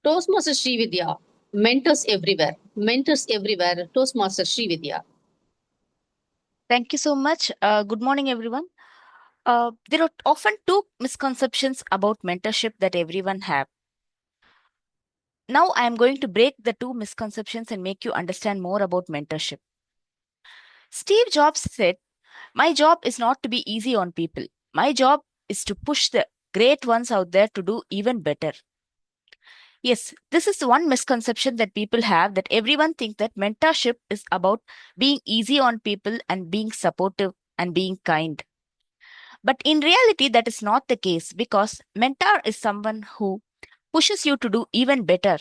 Toastmaster Shrividhya, mentors everywhere. Mentors everywhere. Toastmaster Shrividhya. Thank you so much. Good morning, everyone. There are often two misconceptions about mentorship that everyone have. Now, I am going to break the two misconceptions and make you understand more about mentorship. Steve Jobs said, "My job is not to be easy on people. My job is to push the great ones out there to do even better." Yes, this is one misconception that people have, that everyone think that mentorship is about being easy on people and being supportive and being kind. But in reality, that is not the case, because mentor is someone who pushes you to do even better.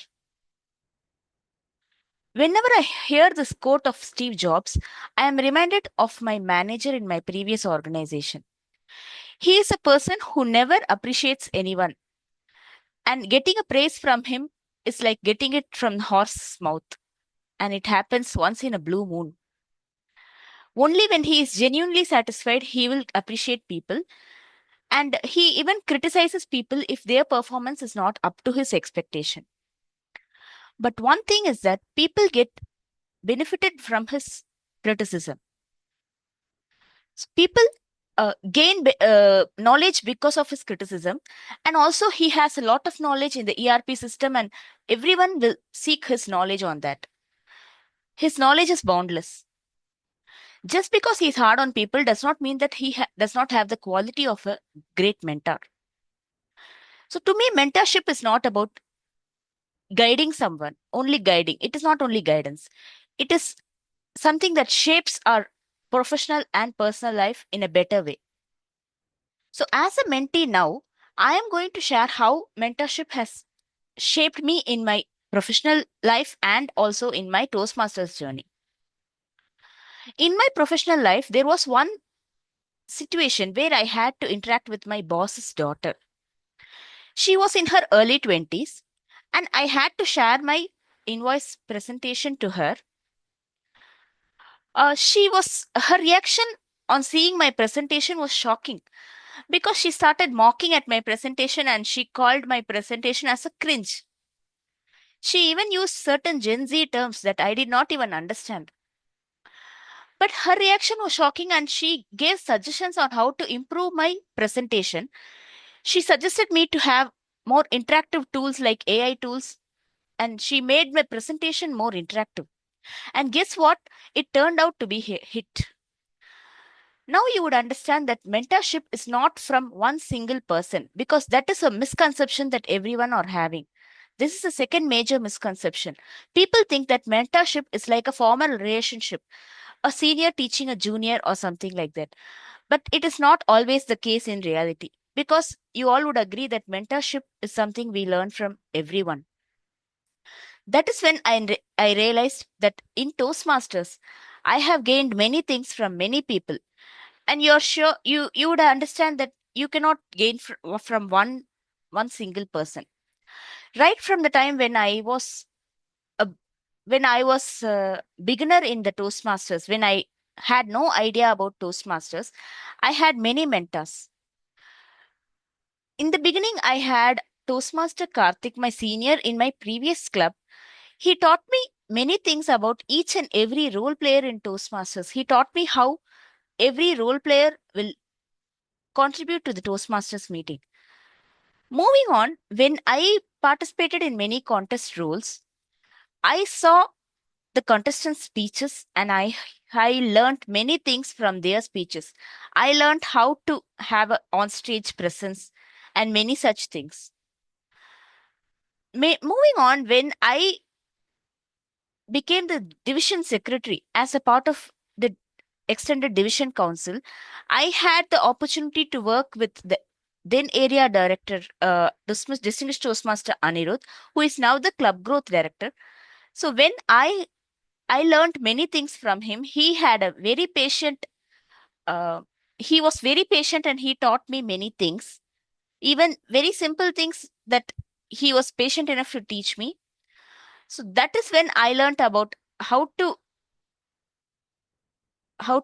Whenever I hear this quote of Steve Jobs, I am reminded of my manager in my previous organization. He is a person who never appreciates anyone, and getting a praise from him is like getting it from the horse's mouth, and it happens once in a blue moon. Only when he is genuinely satisfied, he will appreciate people, and he even criticizes people if their performance is not up to his expectation. But one thing is that people get benefited from his criticism. People gain knowledge because of his criticism, and also he has a lot of knowledge in the ERP system, and everyone will seek his knowledge on that. His knowledge is boundless. Just because he's hard on people does not mean that he does not have the quality of a great mentor. So to me, mentorship is not about guiding someone, only guiding. It is not only guidance. It is something that shapes our professional and personal life in a better way. So, as a mentee now, I am going to share how mentorship has shaped me in my professional life and also in my Toastmasters journey. In my professional life, there was one situation where I had to interact with my boss's daughter. She was in her early 20s, and I had to share my invoice presentation to her. Her reaction on seeing my presentation was shocking, because she started mocking at my presentation and she called my presentation as a cringe. She even used certain Gen Z terms that I did not even understand. But her reaction was shocking, and she gave suggestions on how to improve my presentation. She suggested me to have more interactive tools like AI tools, and she made my presentation more interactive. And guess what? It turned out to be a hit. Now you would understand that mentorship is not from one single person, because that is a misconception that everyone are having. This is the second major misconception. People think that mentorship is like a formal relationship, a senior teaching a junior or something like that. But it is not always the case in reality, because you all would agree that mentorship is something we learn from everyone. That is when I realized that in Toastmasters, I have gained many things from many people, and you're sure you would understand that you cannot gain from one single person. Right from the time a when I was a beginner in the Toastmasters, when I had no idea about Toastmasters, I had many mentors. In the beginning, I had Toastmaster Karthik, my senior in my previous club. He taught me many things about each and every role player in Toastmasters. He taught me how every role player will contribute to the Toastmasters meeting. Moving on, when I participated in many contest roles, I saw the contestants' speeches, and I learned many things from their speeches. I learned how to have an on-stage presence and many such things. Moving on, when I became the division secretary as a part of the extended division council, I had the opportunity to work with the then area director, distinguished Toastmaster Anirudh, who is now the club growth director. So when I learned many things from him. He had a very patient. Uh, he was very patient, and he taught me many things, even very simple things that he was patient enough to teach me. So that is when I learned about how to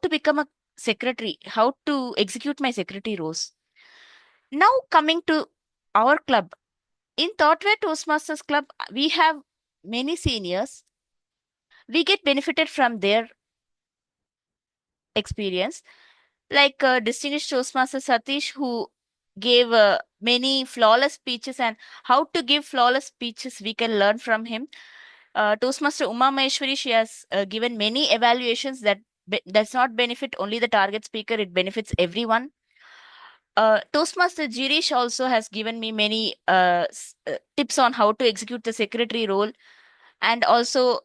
become a secretary, how to execute my secretary roles. Now coming to our club, In Thoughtware Toastmasters Club, we have many seniors. We get benefited from their experience, like distinguished Toastmaster Satish, who gave many flawless speeches, and how to give flawless speeches we can learn from him. Toastmaster Uma Maheshwari, she has given many evaluations that does not benefit only the target speaker, it benefits everyone. Toastmaster Jirish also has given me many tips on how to execute the secretary role, and also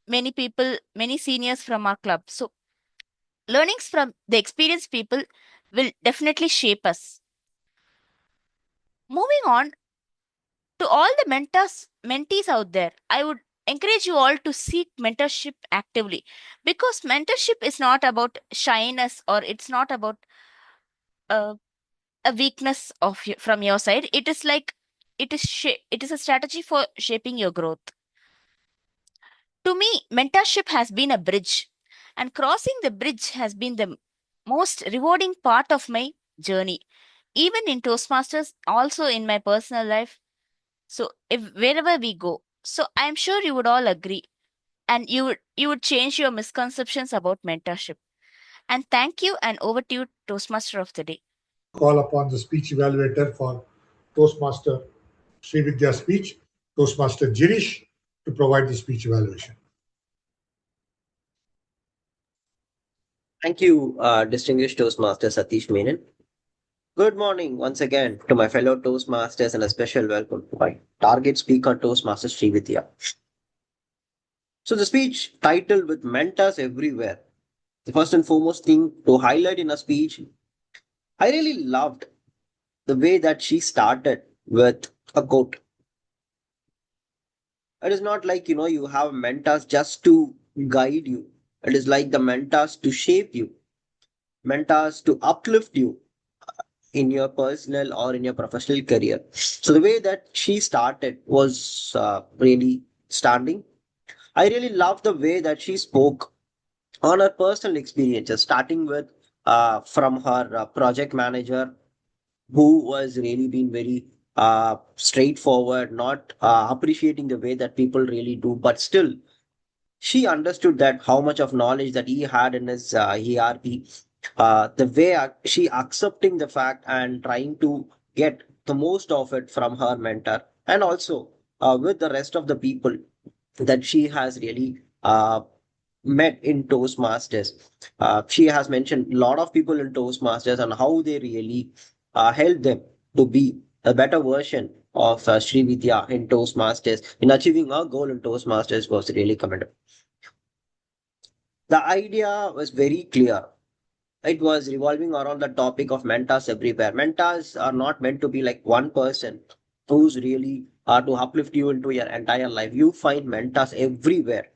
many people, many seniors from our club. So, learnings from the experienced people will definitely shape us. Moving on to all the mentees out there, I would encourage you all to seek mentorship actively, because mentorship is not about shyness, or it's not about uh, a weakness from your side. It is like it is a strategy for shaping your growth. To me, mentorship has been a bridge, and crossing the bridge has been the most rewarding part of my journey, even in Toastmasters, also in my personal life. So, if wherever we go, so I'm sure you would all agree, and you would change your misconceptions about mentorship. And thank you, and over to you, Toastmaster of the day. Call upon the speech evaluator for Toastmaster Shrividhya speech, Toastmaster Jirish, to provide the speech evaluation. Thank you, distinguished Toastmaster Satish Menon. Good morning once again to my fellow Toastmasters, and a special welcome to my target speaker, Toastmaster Shrividhya. So, the speech titled with mentors everywhere. The first and foremost thing to highlight in a speech, I really loved the way that she started with a quote. It is not like, you have mentors just to guide you, it is like the mentors to shape you, mentors to uplift you in your personal or in your professional career. So the way that she started was really standing. I really love the way that she spoke on her personal experiences, starting with from her project manager, who was really being very straightforward, not appreciating the way that people really do, but still she understood that how much of knowledge that he had in his ERP, the way she accepting the fact and trying to get the most of it from her mentor, and also with the rest of the people that she has really met in Toastmasters. She has mentioned a lot of people in Toastmasters and how they really helped them to be a better version of Shrividhya in Toastmasters. In achieving her goal in Toastmasters was really commendable. The idea was very clear. It was revolving around the topic of mentors everywhere. Mentors are not meant to be like one person who's really to uplift you into your entire life. You find mentors everywhere.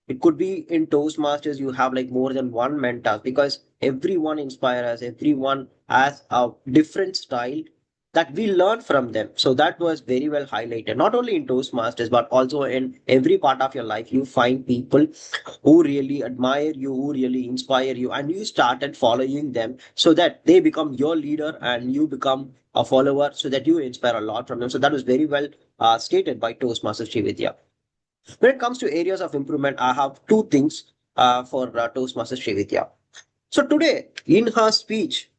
It could be in Toastmasters, you have like more than one mentor, because everyone inspires us, everyone has a different style that we learn from them. So that was very well highlighted. Not only in Toastmasters, but also in every part of your life, you find people who really admire you, who really inspire you, and you started following them so that they become your leader and you become a follower, so that you inspire a lot from them. So that was very well stated by Toastmaster Srividhya. When it comes to areas of improvement, I have two things for Toastmaster Srividhya. So today, in her speech,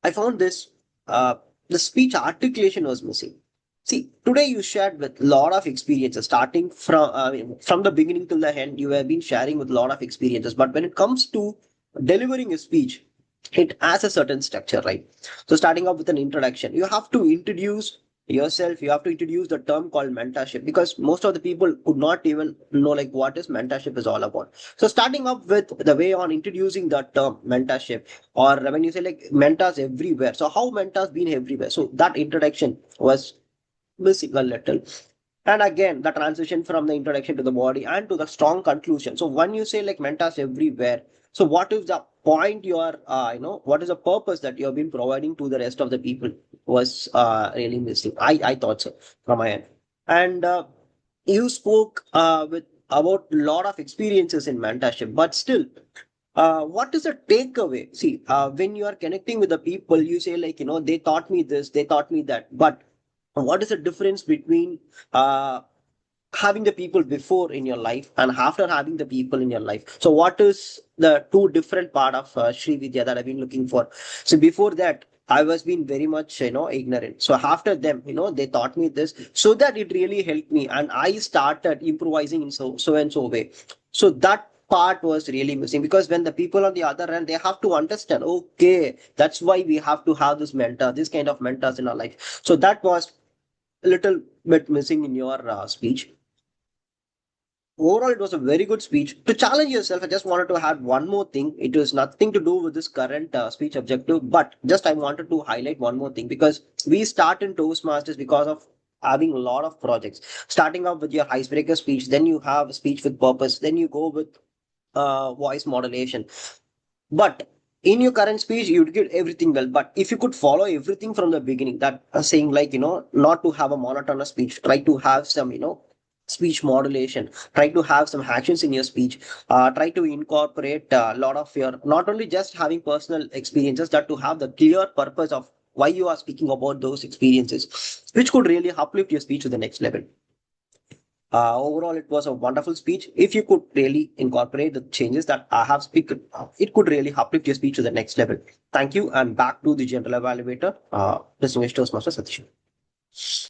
I found this the speech articulation was missing. See, today you shared with a lot of experiences, starting from the beginning till the end. You have been sharing with a lot of experiences, but when it comes to delivering a speech, it has a certain structure, right? So starting off with an introduction, you have to introduce yourself, you have to introduce the term called mentorship, because most of the people could not even know like what is mentorship is all about. So starting up with the way on introducing the term mentorship, or when you say like mentors everywhere, so how mentors been everywhere, so that introduction was missing a little. And again, the transition from the introduction to the body and to the strong conclusion. So when you say like mentors everywhere, so what is the point you are, what is the purpose that you have been providing to the rest of the people was really missing. I thought so from my end. And you spoke with about a lot of experiences in mentorship, but still, what is the takeaway? See, when you are connecting with the people, you say like, they taught me this, they taught me that, but what is the difference between having the people before in your life and after having the people in your life. So what is the two different part of Shrividhya that I've been looking for? So before that, I was being very much, ignorant. So after them, they taught me this so that it really helped me. And I started improvising in so and so way. So that part was really missing, because when the people on the other end, they have to understand, okay, that's why we have to have this mentor, this kind of mentors in our life. So that was a little bit missing in your speech. Overall, it was a very good speech. To challenge yourself, I just wanted to add one more thing. It was nothing to do with this current speech objective, but just I wanted to highlight one more thing, because we start in Toastmasters because of having a lot of projects. Starting off with your icebreaker speech, then you have a speech with purpose, then you go with voice modulation. But in your current speech, you did everything well. But if you could follow everything from the beginning, that saying like, not to have a monotonous speech, try to have some, speech modulation, try to have some actions in your speech, try to incorporate a lot of your, not only just having personal experiences, that to have the clear purpose of why you are speaking about those experiences, which could really uplift your speech to the next level. Overall, it was a wonderful speech. If you could really incorporate the changes that I have spoken, it could really uplift your speech to the next level. Thank you, and back to the general evaluator, Distinguished Toastmaster Satish.